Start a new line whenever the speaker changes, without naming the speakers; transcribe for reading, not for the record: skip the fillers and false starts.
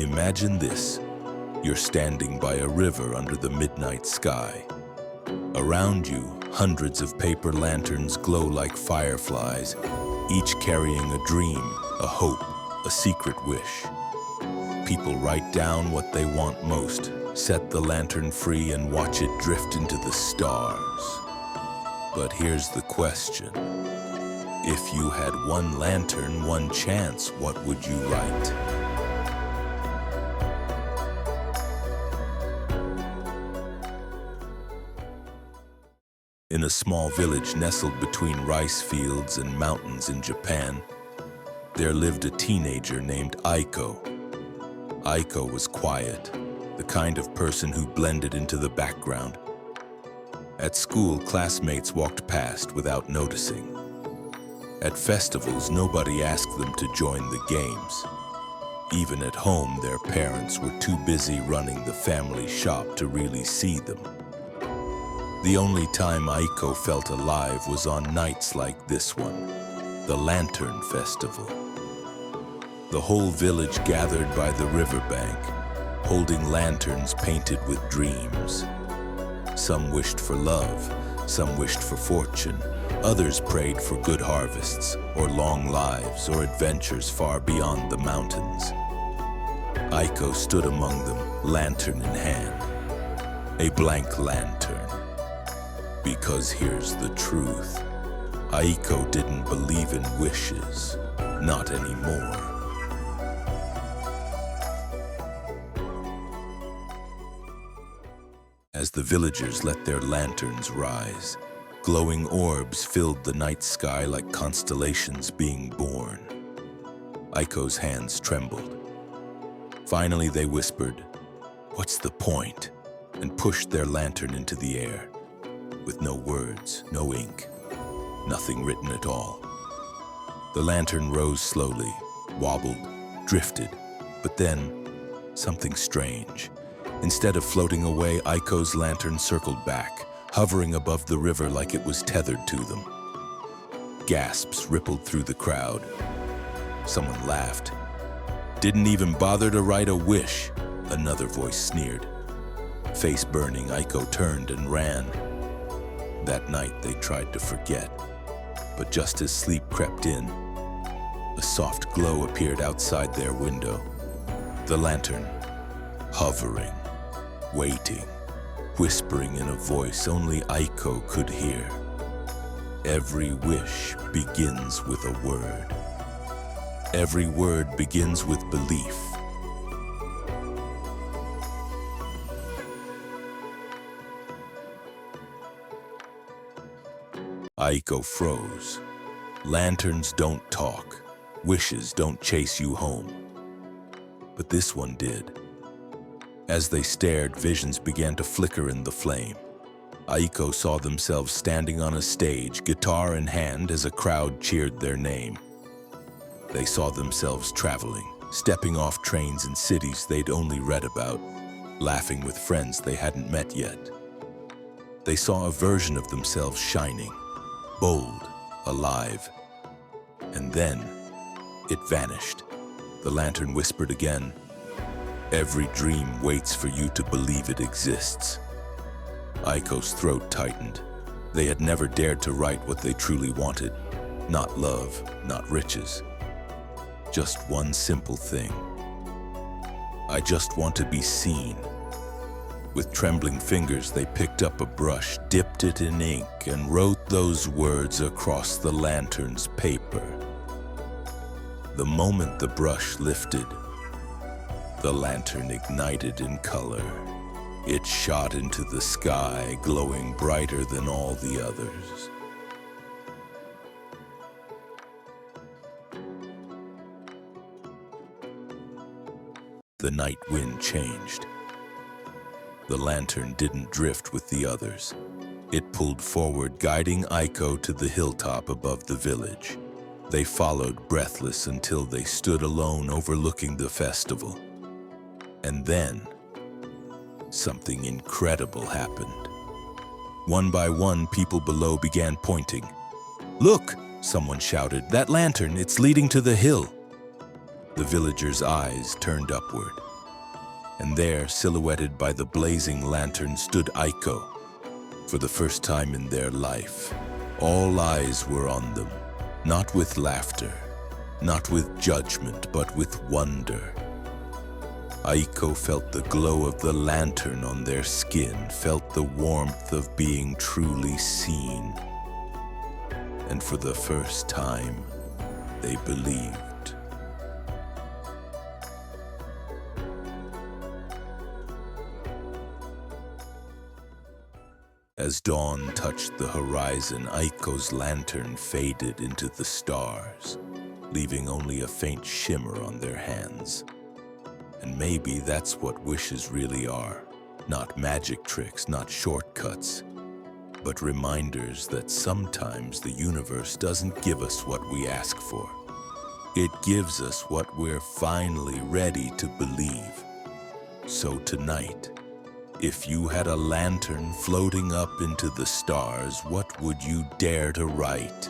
Imagine this. You're standing by a river under the midnight sky. Around you, hundreds of paper lanterns glow like fireflies, each carrying a dream, a hope, a secret wish. People write down what they want most, set the lantern free, and watch it drift into the stars. But here's the question. If you had one lantern, one chance, what would you write? In a small village nestled between rice fields and mountains in Japan, there lived a teenager named Aiko. Aiko was quiet, the kind of person who blended into the background. At school, classmates walked past without noticing. At festivals, nobody asked them to join the games. Even at home, their parents were too busy running the family shop to really see them. The only time Aiko felt alive was on nights like this one, the Lantern Festival. The whole village gathered by the riverbank, holding lanterns painted with dreams. Some wished for love, some wished for fortune, others prayed for good harvests, or long lives, or adventures far beyond the mountains. Aiko stood among them, lantern in hand, a blank lantern. Because here's the truth, Aiko didn't believe in wishes, not anymore. As the villagers let their lanterns rise, glowing orbs filled the night sky like constellations being born. Aiko's hands trembled. Finally they whispered, "What's the point?" and pushed their lantern into the air. With no words, no ink, nothing written at all. The lantern rose slowly, wobbled, drifted, but then something strange. Instead of floating away, Aiko's lantern circled back, hovering above the river like it was tethered to them. Gasps rippled through the crowd. Someone laughed. "Didn't even bother to write a wish," another voice sneered. Face burning, Aiko turned and ran. That night they tried to forget, but just as sleep crept in, a soft glow appeared outside their window. The lantern, hovering, waiting, whispering in a voice only Aiko could hear. Every wish begins with a word. Every word begins with belief. Aiko froze. Lanterns don't talk. Wishes don't chase you home. But this one did. As they stared, visions began to flicker in the flame. Aiko saw themselves standing on a stage, guitar in hand, as a crowd cheered their name. They saw themselves traveling, stepping off trains in cities they'd only read about, laughing with friends they hadn't met yet. They saw a version of themselves shining, bold, alive. And then it vanished. The lantern whispered again, "Every dream waits for you to believe it exists." Aiko's throat tightened. They had never dared to write what they truly wanted. Not love, not riches. Just one simple thing. "I just want to be seen." With trembling fingers, they picked up a brush, dipped it in ink, and wrote those words across the lantern's paper. The moment the brush lifted, the lantern ignited in color. It shot into the sky, glowing brighter than all the others. The night wind changed. The lantern didn't drift with the others. It pulled forward, guiding Aiko to the hilltop above the village. They followed, breathless, until they stood alone overlooking the festival. And then, something incredible happened. One by one, people below began pointing. "Look!" someone shouted. "That lantern, it's leading to the hill." The villagers' eyes turned upward. And there, silhouetted by the blazing lantern, stood Aiko. For the first time in their life, all eyes were on them, not with laughter, not with judgment, but with wonder. Aiko felt the glow of the lantern on their skin, felt the warmth of being truly seen. And for the first time, they believed. As dawn touched the horizon, Aiko's lantern faded into the stars, leaving only a faint shimmer on their hands. And maybe that's what wishes really are. Not magic tricks, not shortcuts, but reminders that sometimes the universe doesn't give us what we ask for. It gives us what we're finally ready to believe. So tonight, if you had a lantern floating up into the stars, what would you dare to write?